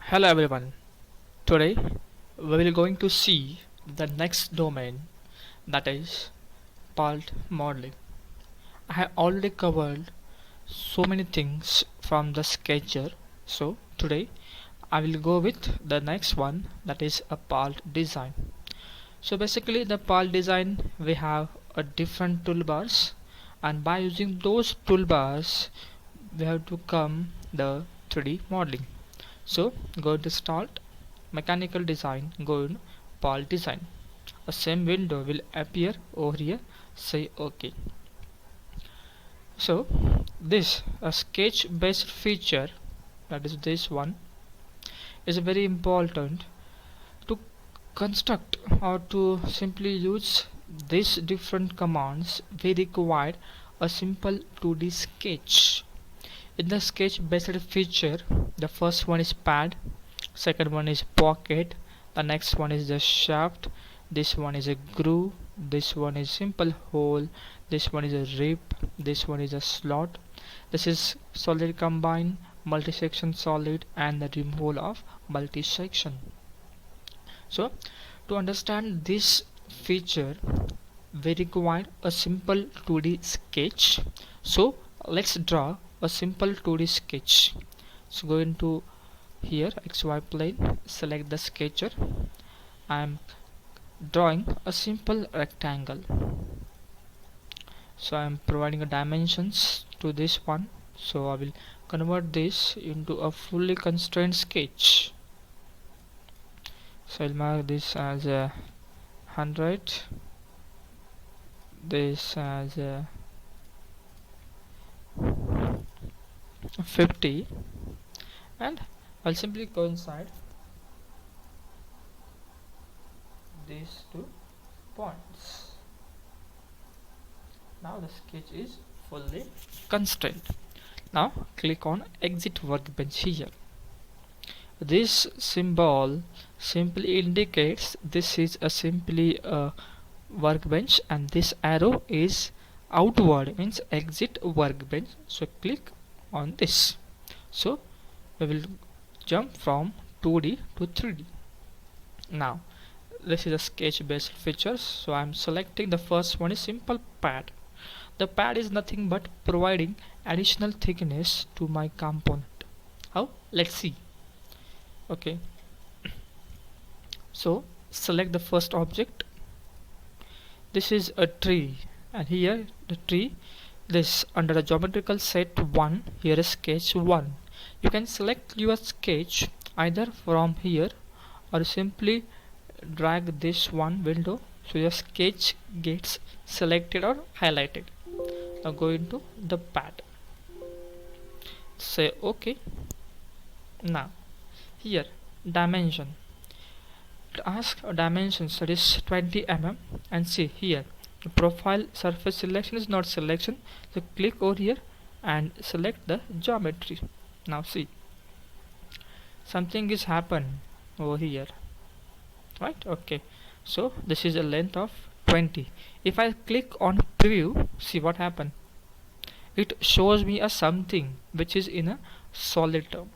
Hello everyone. Today we will going to see the next domain, that is part modeling. I have already covered so many things from the sketcher, so today I will go with the next one, that is a part design. So basically the part design we have a different toolbars, and by using those toolbars we have to come the 3D modeling. So go to start mechanical design, go in part design. A same window will appear over here. Say OK. So this a sketch based feature, that is this one, is very important to construct or to simply use these different commands. We require a simple 2D sketch. In the sketch based feature, the first one is pad, second one is pocket, the next one is the shaft, this one is a groove, this one is simple hole, this one is a rib, this one is a slot, this is solid combine, multi-section solid, and the removal of multi-section. So to understand this feature we require a simple 2D sketch. So let's draw a simple 2D sketch. So go into here XY plane, select the sketcher. I am drawing a simple rectangle. So I am providing a dimensions to this one. So I will convert this into a fully constrained sketch. So I'll mark this as a 100, this as a 50, and I'll simply go inside these 2 points. Now the sketch is fully constrained. Now click on exit workbench here. This symbol simply indicates this is a simply a workbench, and this arrow is outward, means exit workbench. So click on this. So we will jump from 2D to 3D. Now this is a sketch based features, so I am selecting the first one is simple pad. The pad is nothing but providing additional thickness to my component. How? Let's see. Okay, so select the first object. This is a tree, and here the tree, this under the geometrical set 1, here is sketch 1. You can select your sketch either from here or simply drag this one window so your sketch gets selected or highlighted. Now go into the pad, say OK. Now here dimension, to ask a dimensions, that is 20 mm, and see here the profile surface selection is not selection, so click over here and select the geometry. Now see, something is happened over here, right? Okay, so this is a length of 20. If I click on preview, see what happened. It shows me a something which is in a solid term.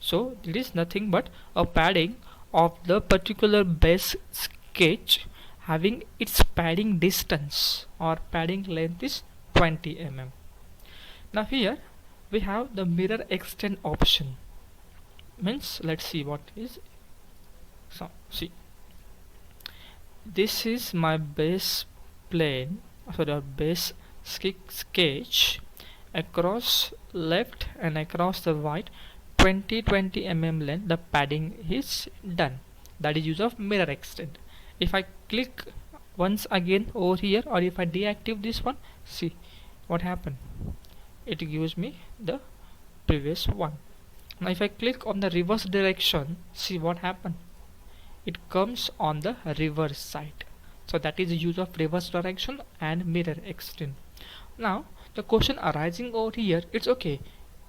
So it is nothing but a padding of the particular base sketch having its padding distance or padding length is 20 mm. Now here we have the mirror extend option, means let's see what is. So see, this is my base plane, so the base sketch across left and across the right 20 mm length, the padding is done. That is use of mirror extend. If I click once again over here, or if I deactivate this one, see what happened. It gives me the previous one. Now if I click on the reverse direction, see what happened. It comes on the reverse side. So that is the use of reverse direction and mirror extend. Now the question arising over here, it's okay.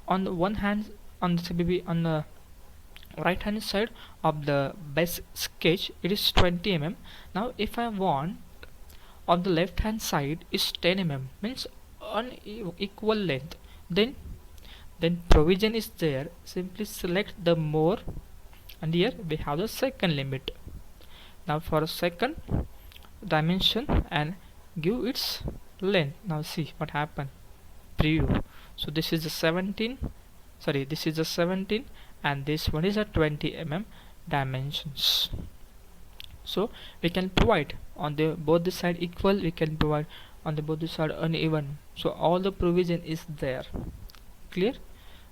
On the one hand, on the right hand side of the base sketch it is 20 mm. Now if I want on the left hand side is 10 mm, means unequal length, then then provision is there, simply select the more, and here we have the second limit. Now for a second dimension and give its length. Now see what happened. Preview. So this is the 17, sorry, this is the 17 and this one is a 20 dimensions. So we can provide on the both the side equal, we can provide on the both the side uneven, so all the provision is there. Clear?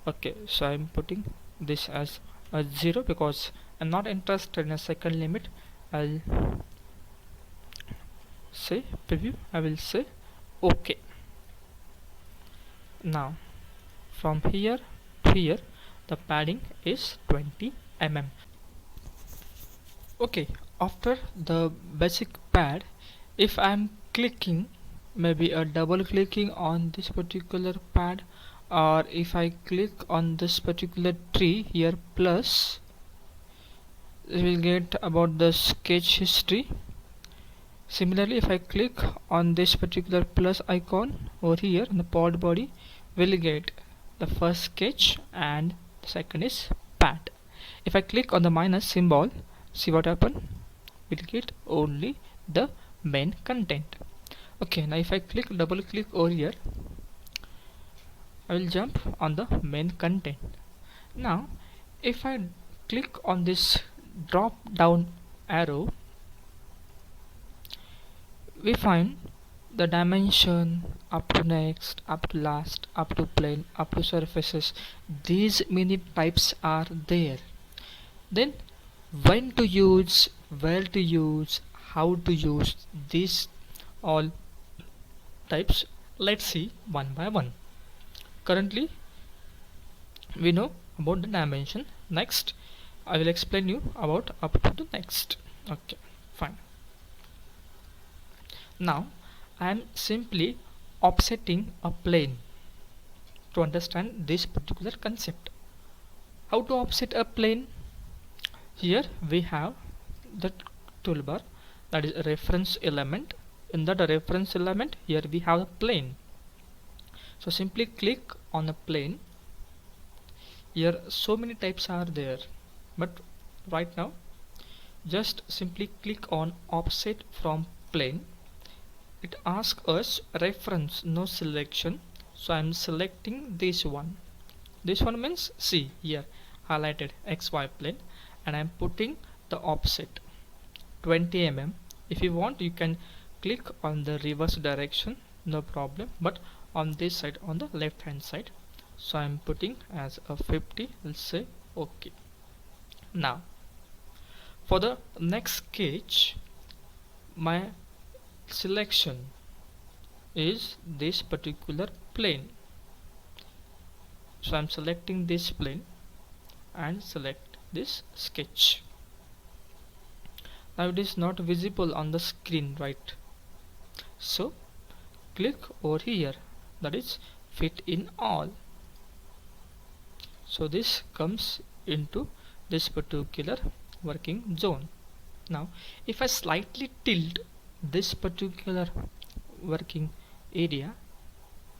Okay, so I'm putting this as a 0 because I'm not interested in a second limit. I'll say preview, I will say okay. Now from here to here the padding is 20 Okay, after the basic pad, if I'm clicking, maybe a double clicking on this particular pad, or if I click on this particular tree here plus, we will get about the sketch history. Similarly, if I click on this particular plus icon over here in the pod body, we'll get the first sketch and the second is pad. If I click on the minus symbol, see what happened, we'll get only the main content. Okay, now if I double click over here, I will jump on the main content. Now if I click on this drop down arrow, we find the dimension, up to next, up to last, up to plane, up to surfaces. These many types are there. Then when to use, where to use, how to use these all types, let's see one by one. Currently we know about the dimension. Next I will explain you about up to the next. Okay, fine. Now I am simply offsetting a plane to understand this particular concept. How to offset a plane? Here we have the toolbar, that is a reference element. In that reference element, here we have a plane. So simply click on a plane. Here so many types are there, but right now just simply click on offset from plane. It asks us reference, no selection, so I'm selecting this one. This one means see here highlighted XY plane, and I'm putting the offset 20 If you want, you can click on the reverse direction, no problem, but on this side, on the left hand side, so I'm putting as a 50. Let's say okay. Now for the next sketch, my selection is this particular plane, so I'm selecting this plane and select this sketch. Now it is not visible on the screen, right? So click over here, that is fit in all. So this comes into this particular working zone. Now if I slightly tilt this particular working area,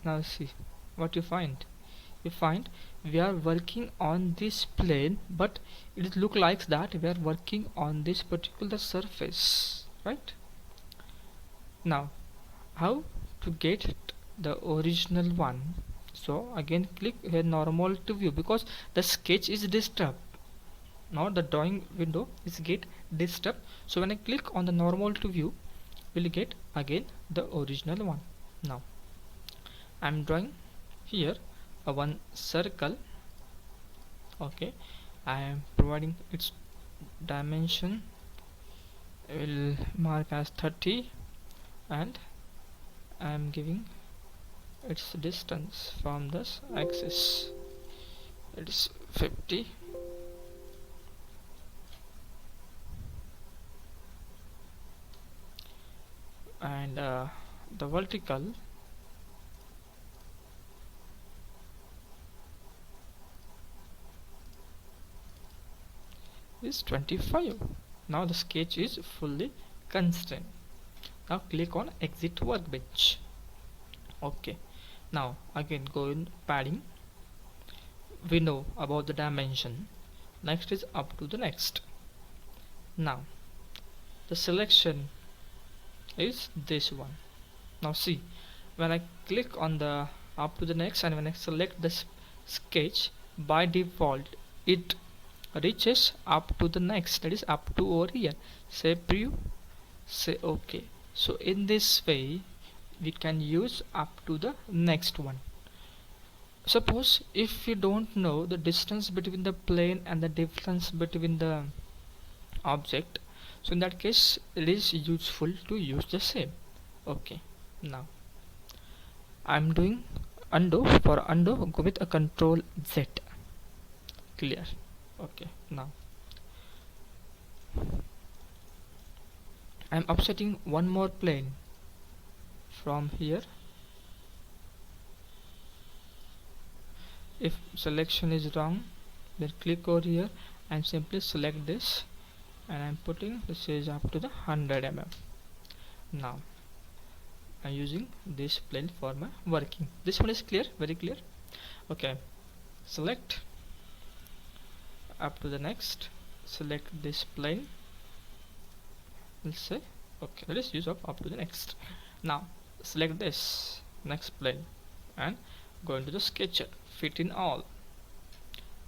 now see what you find. You find we are working on this plane, but it look like that we are working on this particular surface, right? Now how to get the original one? So again click here normal to view, because the sketch is disturbed. Now the drawing window is get disturbed, so when I click on the normal to view, we'll get again the original one. Now I'm drawing here a one circle. Okay, I am providing its dimension, will mark as 30, and I am giving its distance from this axis, it is 50. And the vertical is 25. Now the sketch is fully constrained. Now click on exit workbench. Okay, now again go in padding, we know about the dimension. Next is up to the next. Now the selection is this one. Now see, when I click on the up to the next and when I select this sketch, by default it reaches up to the next, that is up to over here. Say preview, say OK. So in this way we can use up to the next one. Suppose if you don't know the distance between the plane and the distance between the object, so in that case it is useful to use the same. Okay, now I'm doing undo. For undo, go with a control Z. Clear. Okay, now I'm offsetting one more plane from here. If selection is wrong, then click over here and simply select this, and I'm putting this is up to the 100 mm. Now I'm using this plane for my working. This one is clear, very clear. Okay, select up to the next, select this plane, let's say okay, let us use up to the next. Now select this next plane and go into the sketcher, fit in all.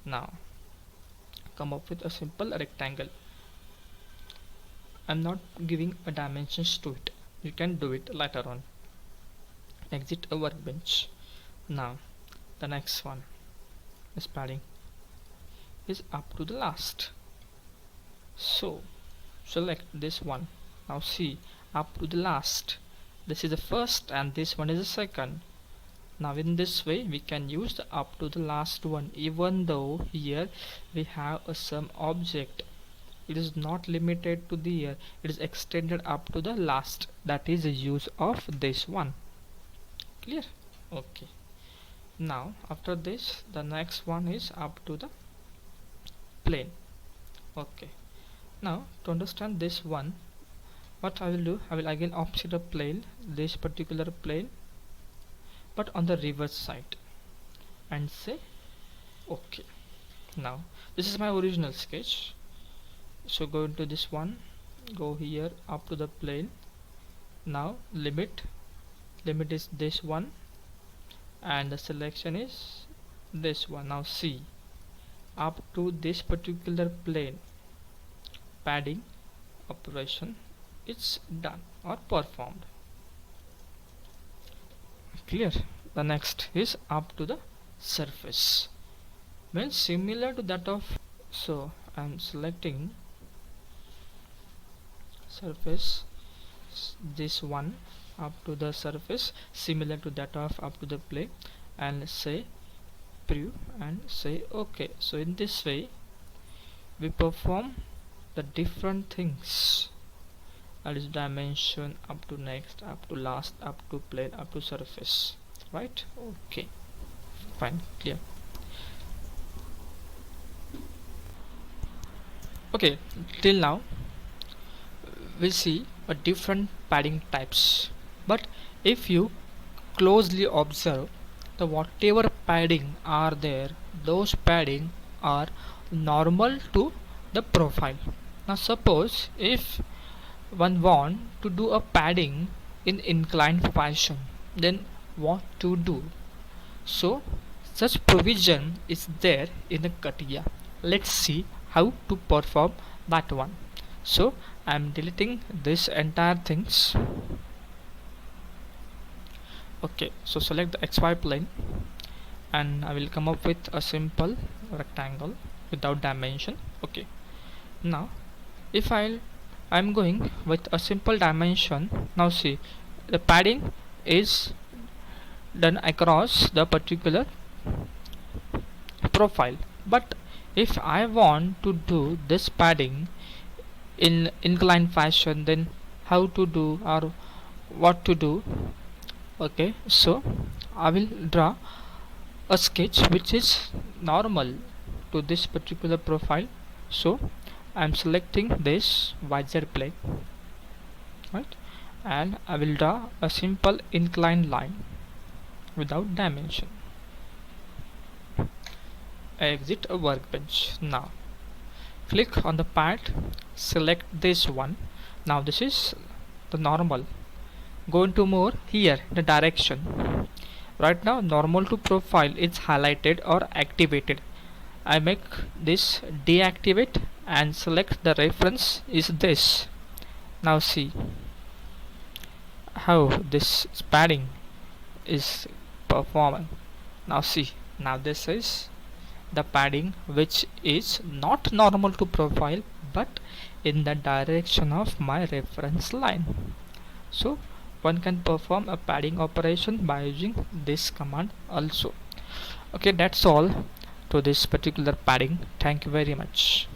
Now come up with a simple rectangle. I'm not giving a dimensions to it, you can do it later on. Exit a workbench. Now the next one is padding is up to the last, so select this one. Now see, up to the last, this is the first and this one is the second. Now in this way we can use the up to the last one, even though here we have some object. It is not limited to the year, it is extended up to the last. That is the use of this one. Clear? Okay. Now after this the next one is up to the plane. Okay. Now to understand this one, what I will do, I will again offset a plane, this particular plane, but on the reverse side, and say okay. Now this is my original sketch, so go into this one, go here up to the plane. Now limit is this one and the selection is this one. Now see, up to this particular plane, padding operation it's done or performed. Clear? The next is up to the surface, means similar to that of, so I'm selecting surface, this one up to the surface similar to that of up to the plane, and say preview and say okay. So in this way we perform the different things, that is dimension, up to next, up to last, up to plane, up to surface, right? Okay, fine, clear. Okay, till now we see a different padding types, but if you closely observe the whatever padding are there, those padding are normal to the profile. Now suppose if one want to do a padding in inclined fashion, then what to do? So such provision is there in the CATIA. Let's see how to perform that one. So I am deleting this entire things. Okay, so select the XY plane and I will come up with a simple rectangle without dimension. Okay, now if I'm going with a simple dimension, now see the padding is done across the particular profile, but if I want to do this padding in inclined fashion, then how to do or what to do? Okay, so I will draw a sketch which is normal to this particular profile. So I am selecting this YZ plane, right, and I will draw a simple inclined line without dimension. exit a workbench. Now click on the pad, select this one. Now this is the normal. Go into more, here the direction. Right now normal to profile is highlighted or activated. I make this deactivate and select the reference is this. Now see how this padding is performing. Now see, now this is the padding which is not normal to profile but in the direction of my reference line. So one can perform a padding operation by using this command also. Okay, that's all to this particular padding. Thank you very much.